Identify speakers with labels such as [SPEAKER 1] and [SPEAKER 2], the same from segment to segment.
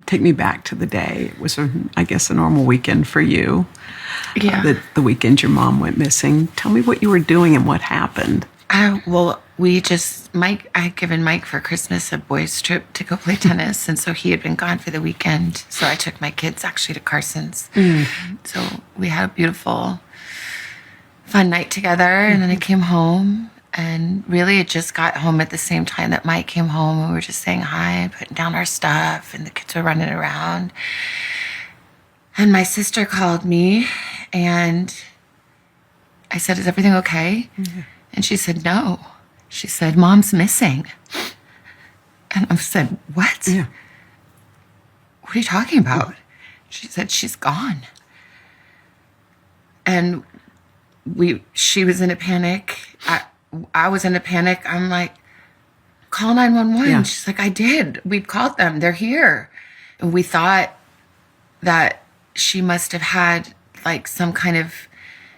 [SPEAKER 1] take me back to the day. It was, I guess, a normal weekend for you.
[SPEAKER 2] Yeah.
[SPEAKER 1] The weekend your mom went missing. Tell me what you were doing and what happened.
[SPEAKER 2] Mike, I had given Mike for Christmas a boys' trip to go play tennis. And so he had been gone for the weekend. So I took my kids actually to Carson's. So we had a beautiful, fun night together. And then I came home. And really, it just got home at the same time that Mike came home. And we were just saying hi and putting down our stuff. And the kids were running around. And my sister called me. And I said, "Is everything okay?" Mm-hmm. And she said, "No." She said, "Mom's missing." And I said, "What?
[SPEAKER 1] Yeah.
[SPEAKER 2] What are you talking about?" She said, "She's gone." And she was in a panic. I was in a panic. I'm like, "Call 911. Yeah. She's like, "I did. We called them. They're here." And we thought that she must have had like some kind of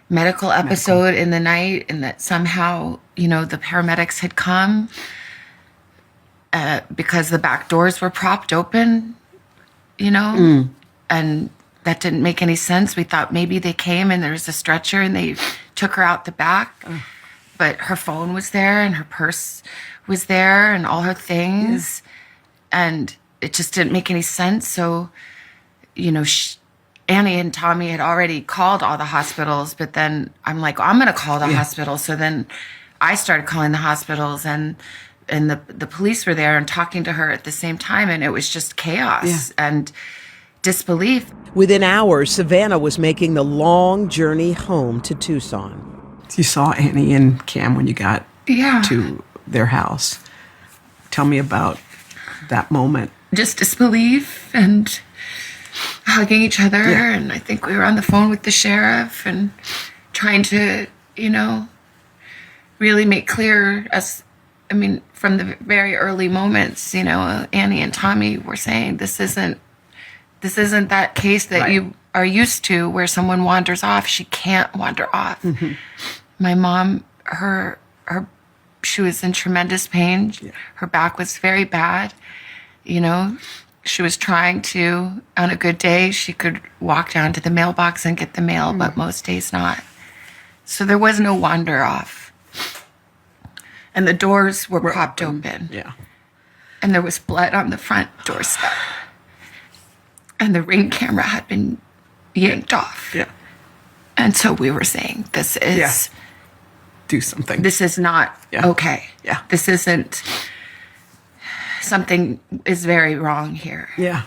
[SPEAKER 2] medical episode in the night, and that somehow, the paramedics had come because the back doors were propped open, and that didn't make any sense. We thought maybe they came and there was a stretcher and they took her out the back, but her phone was there and her purse was there and all her things, and it just didn't make any sense. So, Annie and Tommy had already called all the hospitals, but then I'm like, I'm going to call the hospital. So then I started calling the hospitals, and the police were there and talking to her at the same time. And it was just chaos and disbelief.
[SPEAKER 3] Within hours, Savanna was making the long journey home to Tucson.
[SPEAKER 1] You saw Annie and Cam when you got to their house. Tell me about that moment.
[SPEAKER 2] Just disbelief and hugging each other, and I think we were on the phone with the sheriff and trying to, really make clear from the very early moments, Annie and Tommy were saying this isn't that case that you are used to where someone wanders off. She can't wander off. Mm-hmm. My mom, she was in tremendous pain. Yeah. Her back was very bad, She was trying to, on a good day, she could walk down to the mailbox and get the mail, but most days not. So there was no wander off. And the doors were propped open.
[SPEAKER 1] Yeah.
[SPEAKER 2] And there was blood on the front doorstep. And the Ring camera had been yanked off.
[SPEAKER 1] Yeah.
[SPEAKER 2] And so we were saying, this is...
[SPEAKER 1] Do something.
[SPEAKER 2] This is not okay.
[SPEAKER 1] Yeah.
[SPEAKER 2] This isn't... Something is very wrong here.
[SPEAKER 1] Yeah.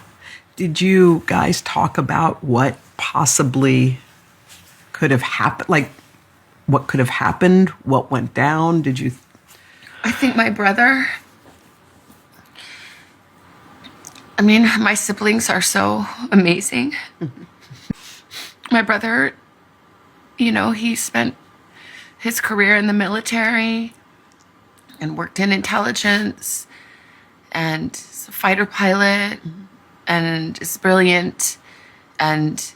[SPEAKER 1] Did you guys talk about what possibly could have happened? Like, what could have happened? What went down? Did you...
[SPEAKER 2] I think my brother... my siblings are so amazing. Mm-hmm. My brother, he spent his career in the military and worked in intelligence, and is a fighter pilot, and is brilliant. And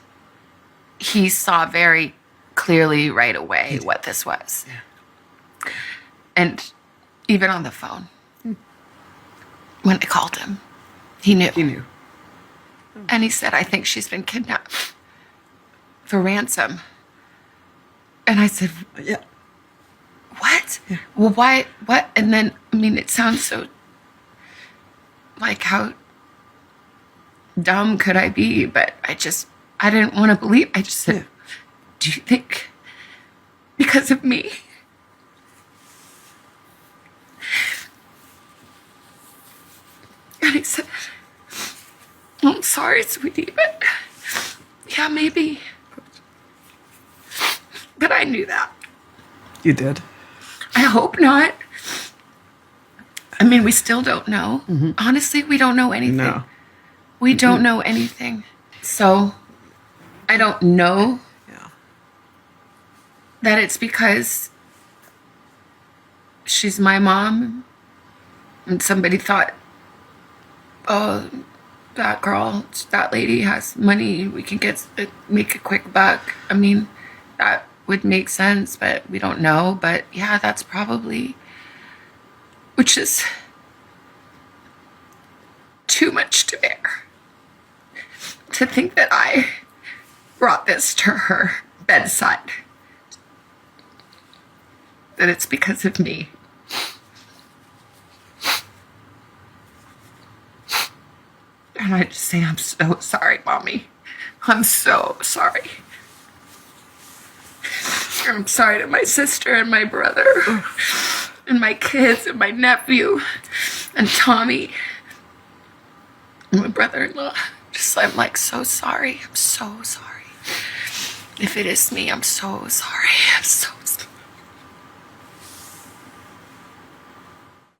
[SPEAKER 2] he saw very clearly right away what this was. Yeah. And even on the phone, when I called him, he knew.
[SPEAKER 1] He knew.
[SPEAKER 2] And he said, "I think she's been kidnapped for ransom." And I said,
[SPEAKER 1] "Yeah.
[SPEAKER 2] What? Yeah. Well, why? What?" And then, it sounds so... like, how dumb could I be? But I didn't want to believe. I just said, "Do you think because of me?" And he said, "I'm sorry, sweetie, but yeah, maybe." But I knew that.
[SPEAKER 1] You did?
[SPEAKER 2] I hope not. We still don't know. Mm-hmm. Honestly, we don't know anything.
[SPEAKER 1] No.
[SPEAKER 2] We don't know anything. So I don't know that it's because she's my mom and somebody thought, "Oh, that girl, that lady has money. We can make a quick buck." That would make sense, but we don't know. But yeah, that's probably... which is too much to bear. to think that I brought this to her bedside, that it's because of me. And I just say, I'm so sorry, Mommy. I'm so sorry. I'm sorry to my sister and my brother and my kids and my nephew and Tommy and my brother-in-law. I'm like so sorry. I'm so sorry. If it is me, I'm so sorry. I'm so sorry.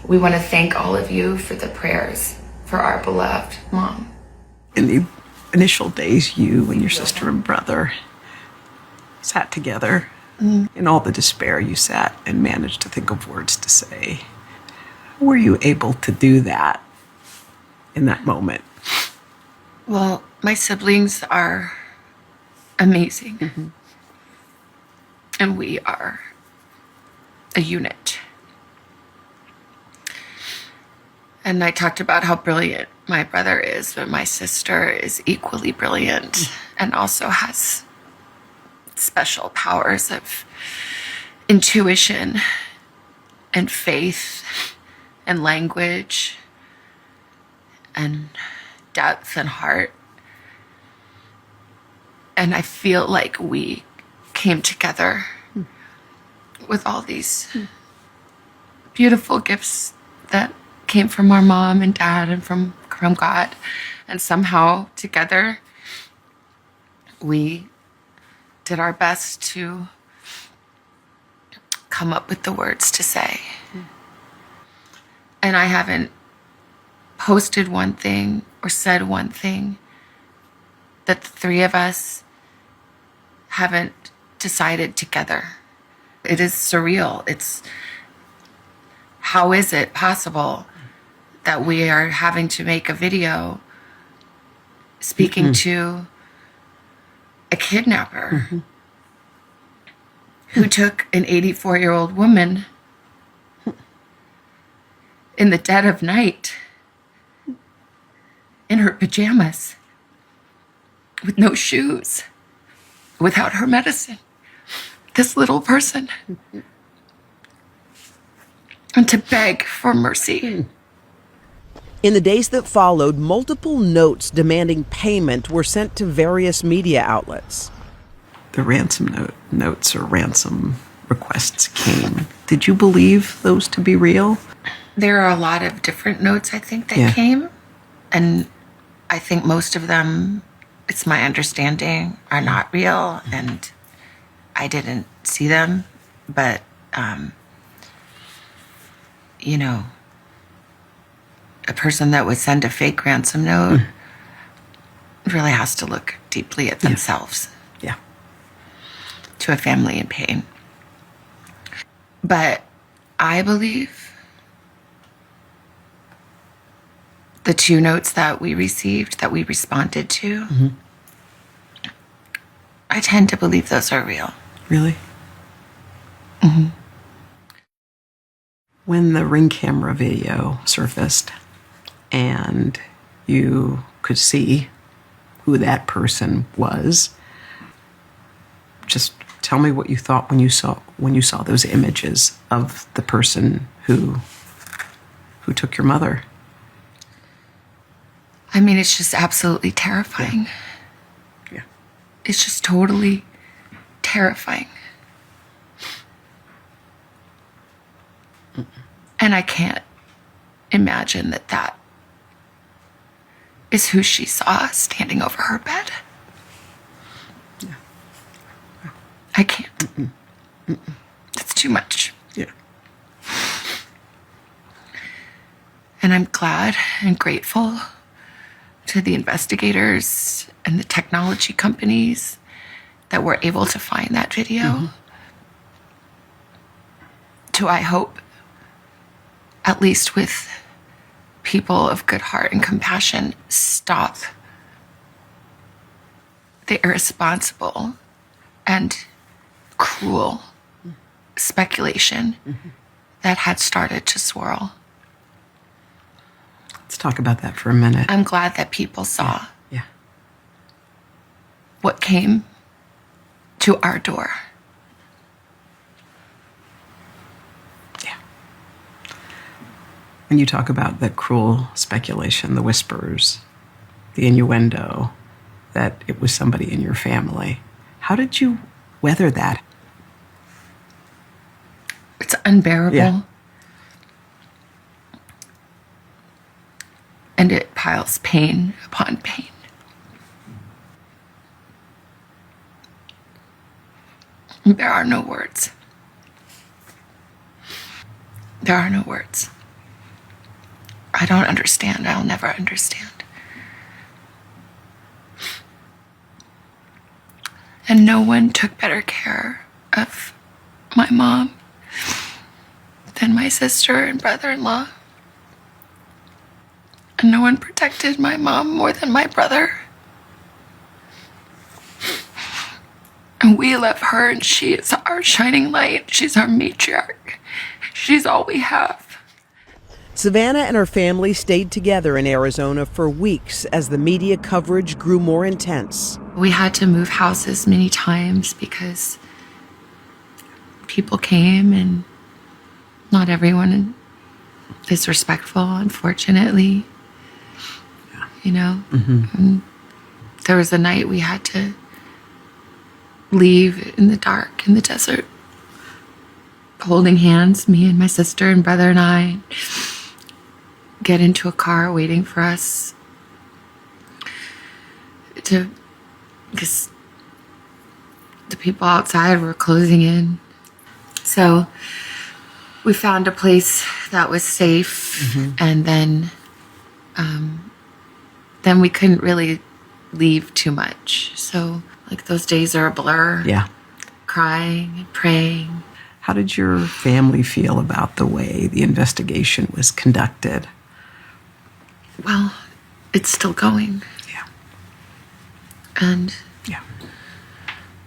[SPEAKER 2] We want to thank all of you for the prayers for our beloved mom.
[SPEAKER 1] In the initial days, you and your sister and brother sat together. In all the despair, you sat and managed to think of words to say. Were you able to do that in that moment?
[SPEAKER 2] Well, my siblings are amazing. And we are a unit. And I talked about how brilliant my brother is, but my sister is equally brilliant and also has special powers of intuition and faith and language and depth and heart. And I feel like we came together with all these beautiful gifts that came from our mom and dad and from God. And somehow together we did our best to come up with the words to say. And I haven't posted one thing or said one thing that the three of us haven't decided together. It is surreal. How is it possible that we are having to make a video speaking to a kidnapper who took an 84-year-old woman in the dead of night in her pajamas with no shoes, without her medicine, this little person, and to beg for mercy.
[SPEAKER 3] In the days that followed, multiple notes demanding payment were sent to various media outlets.
[SPEAKER 1] The notes or ransom requests came. Did you believe those to be real?
[SPEAKER 2] There are a lot of different notes, I think, that came. And I think most of them, it's my understanding, are not real. And I didn't see them. But, you know, a person that would send a fake ransom note really has to look deeply at themselves.
[SPEAKER 1] Yeah.
[SPEAKER 2] To a family in pain. But I believe the two notes that we received, that we responded to, I tend to believe those are real.
[SPEAKER 1] Really? When the Ring camera video surfaced and you could see who that person was, just tell me what you thought when you saw those images of the person who took your mother.
[SPEAKER 2] I mean, it's just absolutely terrifying.
[SPEAKER 1] Yeah.
[SPEAKER 2] It's just totally terrifying. And I can't imagine that is who she saw standing over her bed.
[SPEAKER 1] Yeah.
[SPEAKER 2] I can't. It's too much.
[SPEAKER 1] Yeah.
[SPEAKER 2] And I'm glad and grateful to the investigators and the technology companies that were able to find that video. To, I hope, at least with people of good heart and compassion, stop the irresponsible and cruel speculation that had started to swirl.
[SPEAKER 1] Let's talk about that for a minute.
[SPEAKER 2] I'm glad that people saw.
[SPEAKER 1] Yeah.
[SPEAKER 2] what came to our door.
[SPEAKER 1] Yeah. When you talk about the cruel speculation, the whispers, the innuendo that it was somebody in your family, how did you weather that?
[SPEAKER 2] It's unbearable.
[SPEAKER 1] Yeah.
[SPEAKER 2] And it piles pain upon pain. There are no words. There are no words. I don't understand. I'll never understand. And no one took better care of my mom than my sister and brother-in-law. And no one protected my mom more than my brother. And we love her, and she is our shining light. She's our matriarch. She's all we have.
[SPEAKER 3] Savanna and her family stayed together in Arizona for weeks as the media coverage grew more intense.
[SPEAKER 2] We had to move houses many times because people came, and not everyone is respectful, unfortunately. You know? And there was a night we had to leave in the dark in the desert, holding hands, me and my sister and brother and I, get into a car waiting for us because the people outside were closing in. So we found a place that was safe, and then we couldn't really leave too much. So like those days are a blur.
[SPEAKER 1] Yeah.
[SPEAKER 2] Crying and praying.
[SPEAKER 1] How did your family feel about the way the investigation was conducted?
[SPEAKER 2] Well, it's still going.
[SPEAKER 1] Yeah.
[SPEAKER 2] And
[SPEAKER 1] Yeah.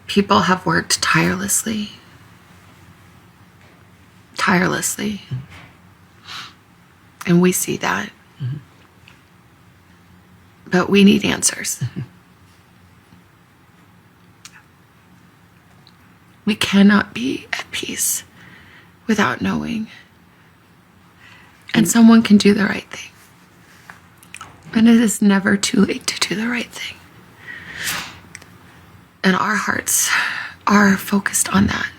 [SPEAKER 2] people have worked tirelessly. Tirelessly. And we see that. But we need answers. We cannot be at peace without knowing. And someone can do the right thing. And it is never too late to do the right thing. And our hearts are focused on that.